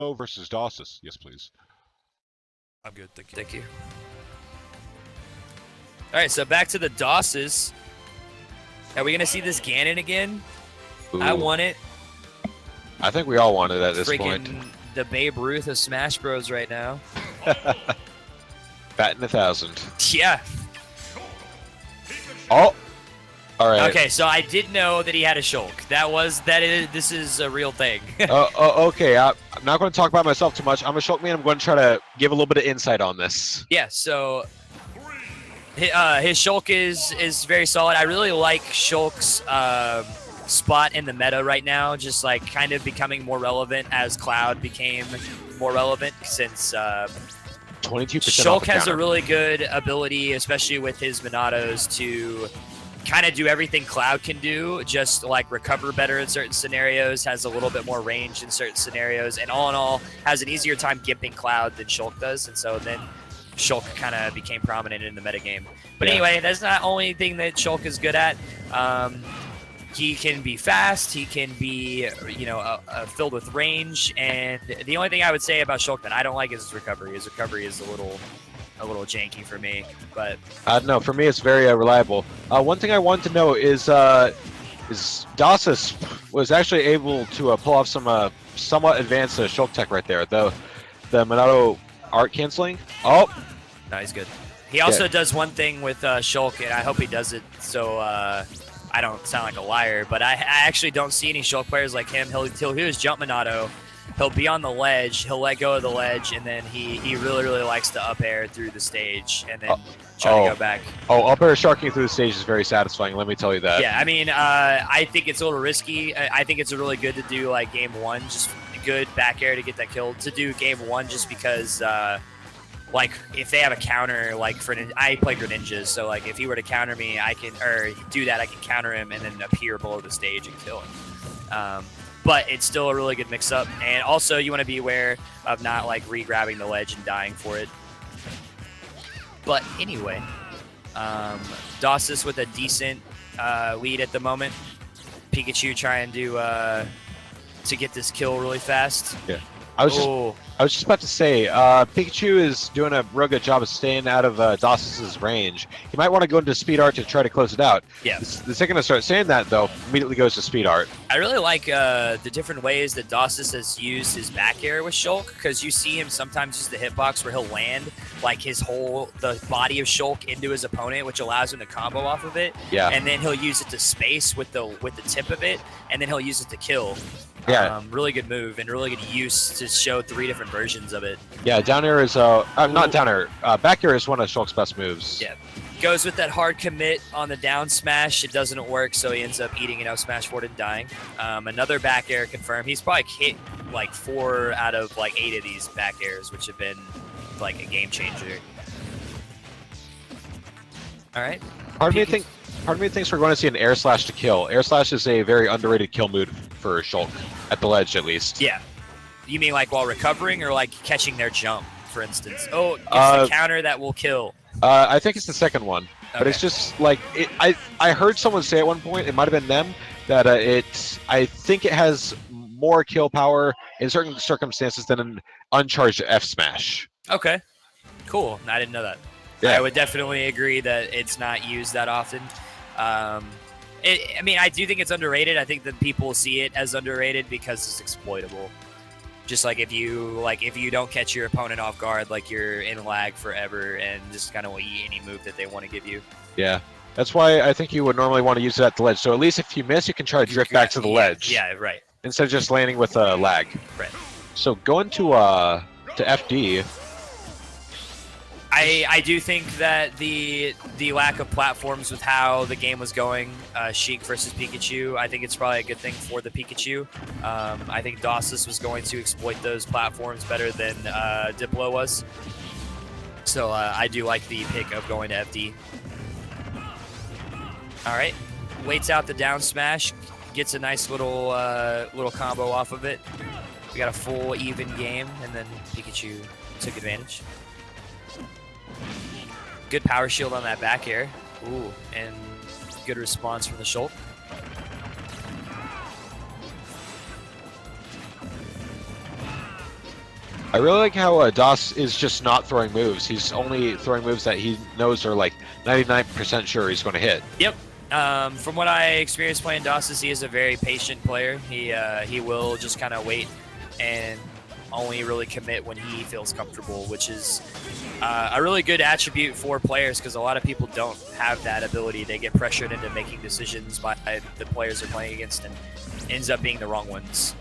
versus Dosis. Yes, please. I'm good, thank you. Thank you. All right, so back to the Doses. Are we gonna see this Ganon again? Ooh. I want it. I think we all want it at this Freaking point. the Babe Ruth of Smash Bros. Right now. Batting 1,000. Yeah. Oh. All right. Okay, so I did know that he had a Shulk. This is a real thing. Okay. I'm not going to talk about myself too much. I'm a Shulk man. I'm going to try to give a little bit of insight on this. Yeah. So his Shulk is very solid. I really like Shulk's spot in the meta right now, just like kind of becoming more relevant as Cloud became more relevant since 22%. Shulk has a really good ability, especially with his Monados, to kind of do everything Cloud can do, just like recover better in certain scenarios, has a little bit more range in certain scenarios, and all in all has an easier time gimping Cloud than Shulk does. And so then Shulk kind of became prominent in the metagame. But anyway, that's not the only thing that Shulk is good at. He can be fast. He can be, filled with range. And the only thing I would say about Shulk that I don't like is his recovery. His recovery is a little janky for me. But no, for me it's very reliable. One thing I wanted to know is Dosis was actually able to pull off some somewhat advanced Shulk tech right there. The Monado art canceling. Oh, no, he's good. He also does one thing with Shulk, and I hope he does it so I don't sound like a liar, but I actually don't see any Shulk players like him. He'll do his jump Monado. He'll be on the ledge. He'll let go of the ledge, and then he really, really likes to up air through the stage and then try to go back. Oh, up air sharking through the stage is very satisfying. Let me tell you that. Yeah, I mean, I think it's a little risky. I think it's really good to do like game one, just good back air to get that kill. To do game one just because, like, if they have a counter, like I play Greninjas, so like if he were to counter me, I can counter him and then appear below the stage and kill him. But it's still a really good mix-up, and also you want to be aware of not like re-grabbing the ledge and dying for it. But anyway, Dosis with a decent lead at the moment. Pikachu trying to get this kill really fast. Yeah. I was just about to say, Pikachu is doing a real good job of staying out of Dosis' range. He might want to go into Speed Art to try to close it out. Yeah. The second I start saying that, though, immediately goes to Speed Art. I really like the different ways that Dosis has used his back air with Shulk, because you see him sometimes use the hitbox where he'll land like the body of Shulk into his opponent, which allows him to combo off of it. Yeah. And then he'll use it to space with the tip of it, and then he'll use it to kill. Yeah. Really good move and really good use to show 3 different versions of it. Yeah, down air is not down air. Back air is one of Shulk's best moves. Yeah. Goes with that hard commit on the down smash. It doesn't work, so he ends up eating an up smash forward and dying. Another back air confirmed. He's probably hit like 4 out of like 8 of these back airs, which have been like a game changer. All right. Part of me thinks we're going to see an air slash to kill. Air slash is a very underrated kill move for Shulk, at the ledge at least. Yeah. You mean like while recovering or like catching their jump, for instance? Oh, it's the counter that will kill. I think it's the second one. Okay. But it's just like, I heard someone say at one point, it might have been them, that I think it has more kill power in certain circumstances than an uncharged F smash. Okay. Cool. I didn't know that. Yeah. I would definitely agree that it's not used that often. I do think it's underrated. I think that people see it as underrated because it's exploitable. Just like if you don't catch your opponent off guard, like you're in lag forever and just kind of eat any move that they want to give you. Yeah. That's why I think you would normally want to use it at the ledge. So at least if you miss, you can try to drift back to the ledge. Yeah, right. Instead of just landing with a lag. Right. So going to FD. I do think that the lack of platforms with how the game was going, Sheik versus Pikachu, I think it's probably a good thing for the Pikachu. I think Dosis was going to exploit those platforms better than Diplo was. So I do like the pick of going to FD. All right, waits out the down smash, gets a nice little combo off of it. We got a full even game, and then Pikachu took advantage. Good power shield on that back air. Ooh, and good response from the Shulk. I really like how Das is just not throwing moves. He's only throwing moves that he knows are like 99% sure he's going to hit. Yep. From what I experienced playing Dosis, he is a very patient player. He will just kind of wait and only really commit when he feels comfortable, which is a really good attribute for players because a lot of people don't have that ability. They get pressured into making decisions by the players they're playing against and ends up being the wrong ones.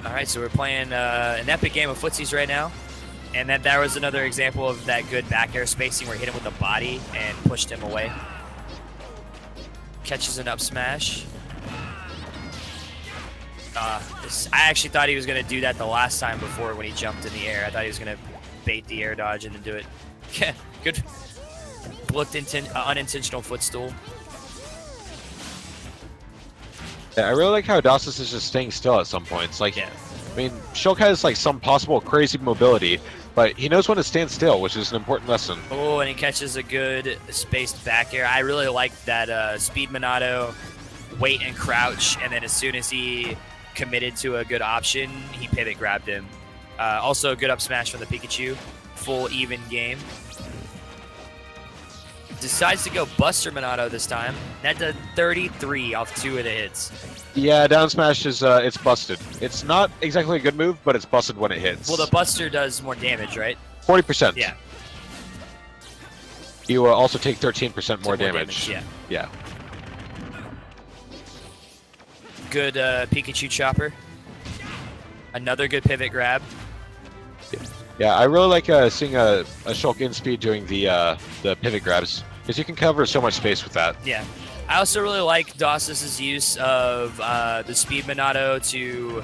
All right, so we're playing an epic game of footsies right now. And that was another example of that good back air spacing where he hit him with the body and pushed him away. Catches an up smash. I actually thought he was going to do that the last time before when he jumped in the air. I thought he was going to bait the air dodge and then do it. Good. Looked unintentional footstool. Yeah, I really like how Dosis is just staying still at some points. Like, Yeah. I mean, Shulk has like some possible crazy mobility, but he knows when to stand still, which is an important lesson. Oh, and he catches a good spaced back air. I really like that speed Monado, wait and crouch, and then as soon as he committed to a good option, he pivot grabbed him. Also a good up smash from the Pikachu. Full even game. Decides to go Buster Monado this time. That did 33 off 2 of the hits. Yeah, down smash is it's busted. It's not exactly a good move, but it's busted when it hits. Well, the Buster does more damage, right? 40%. Yeah. You also take 13% more damage. Yeah. Yeah. Good Pikachu chopper. Another good pivot grab. Yeah, I really like seeing a Shulk in speed doing the pivot grabs because you can cover so much space with that. Yeah. I also really like Dosis' use of the speed Monado to,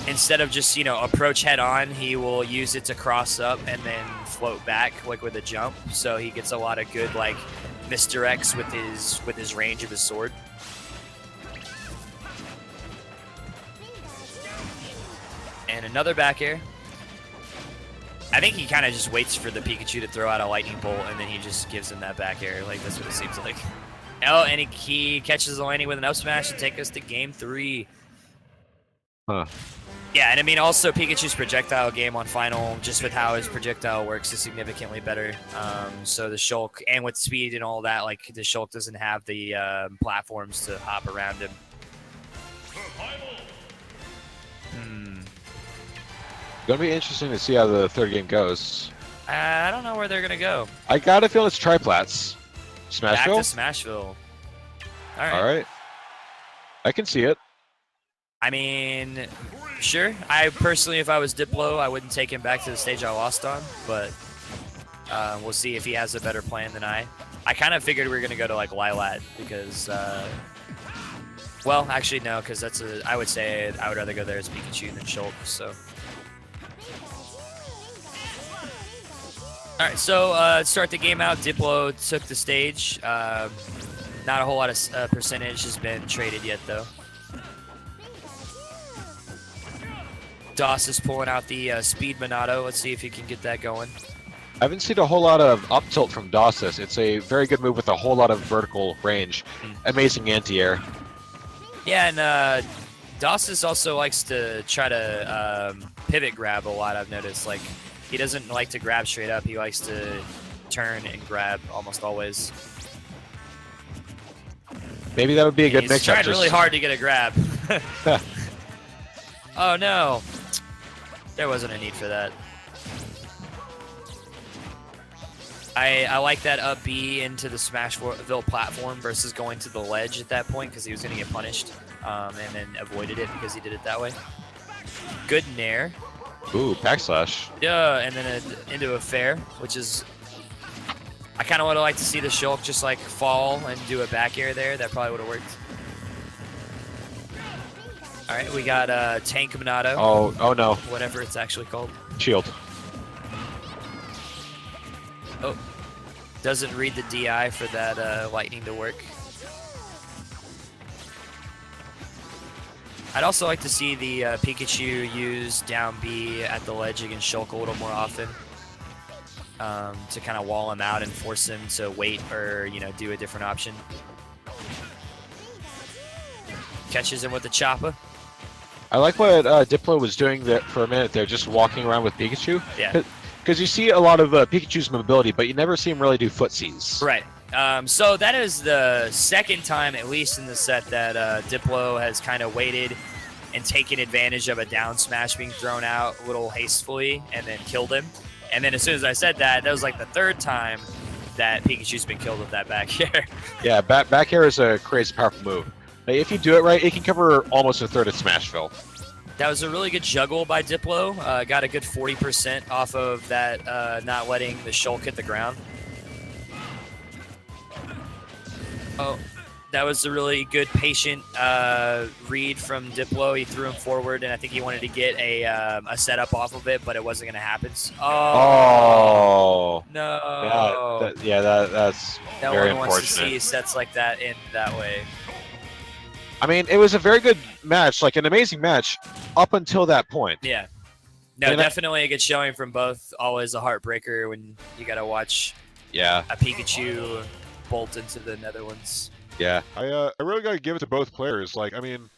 instead of just, approach head on, he will use it to cross up and then float back like with a jump. So he gets a lot of good like misdirects with his range of his sword. And another back air. I think he kind of just waits for the Pikachu to throw out a lightning bolt and then he just gives him that back air. Like, that's what it seems like. Oh, and he catches the landing with an up smash to take us to game 3. Huh. Yeah, and I mean, also Pikachu's projectile game on final, just with how his projectile works, is significantly better. So the Shulk, and with speed and all that, like, the Shulk doesn't have the platforms to hop around him. Gonna be interesting to see how the third game goes. I don't know where they're going to go. I gotta feel it's Triplats. Smashville? Back to Smashville. All right. All right. I can see it. I mean, sure. I personally, if I was Diplo, I wouldn't take him back to the stage I lost on, but we'll see if he has a better plan than I. I kind of figured we were going to go to, like, Lilat because, well, actually, no, because I would say I would rather go there as Pikachu than Shulk, so. All right, so to start the game out, Diplo took the stage. Not a whole lot of percentage has been traded yet, though. Doss is pulling out the speed Monado. Let's see if he can get that going. I haven't seen a whole lot of up tilt from Dosis. It's a very good move with a whole lot of vertical range. Amazing anti-air. Yeah, and Dosis also likes to try to pivot grab a lot, I've noticed. Like, he doesn't like to grab straight up. He likes to turn and grab almost always. Maybe that would be a good mix-up. He's trying really hard to get a grab. Oh, no. There wasn't a need for that. I like that up B into the Smashville platform versus going to the ledge at that point because he was going to get punished and then avoided it because he did it that way. Good nair. Ooh, backslash. Yeah, and then into a fair, which is... I kind of would have liked to see the Shulk just like fall and do a back air there. That probably would have worked. All right, we got Tank Monado. Oh no. Whatever it's actually called. Shield. Oh, doesn't read the DI for that lightning to work. I'd also like to see the Pikachu use down B at the ledge against Shulk a little more often to kind of wall him out and force him to wait or, do a different option. Catches him with the chopper. I like what Diplo was doing there for a minute there, just walking around with Pikachu. Yeah. Because you see a lot of Pikachu's mobility, but you never see him really do footsies. Right. So that is the second time, at least in the set, that Diplo has kind of waited and taken advantage of a down smash being thrown out a little hastily and then killed him. And then as soon as I said that, that was like the third time that Pikachu's been killed with that back air. Yeah, back air is a crazy powerful move. Like, if you do it right, it can cover almost a third of Smashville. That was a really good juggle by Diplo. Got a good 40% off of that, not letting the Shulk hit the ground. Oh, that was a really good patient read from Diplo. He threw him forward, and I think he wanted to get a setup off of it, but it wasn't going to happen. Oh. No. That's no very one wants to unfortunate. see sets like that in that way. I mean, it was a very good match, like an amazing match, up until that point. Yeah. No, And definitely a good showing from both. Always a heartbreaker when you got to watch Yeah, a Pikachu bolt into the Netherlands. yeah. I really got to give it to both players. Like, I mean,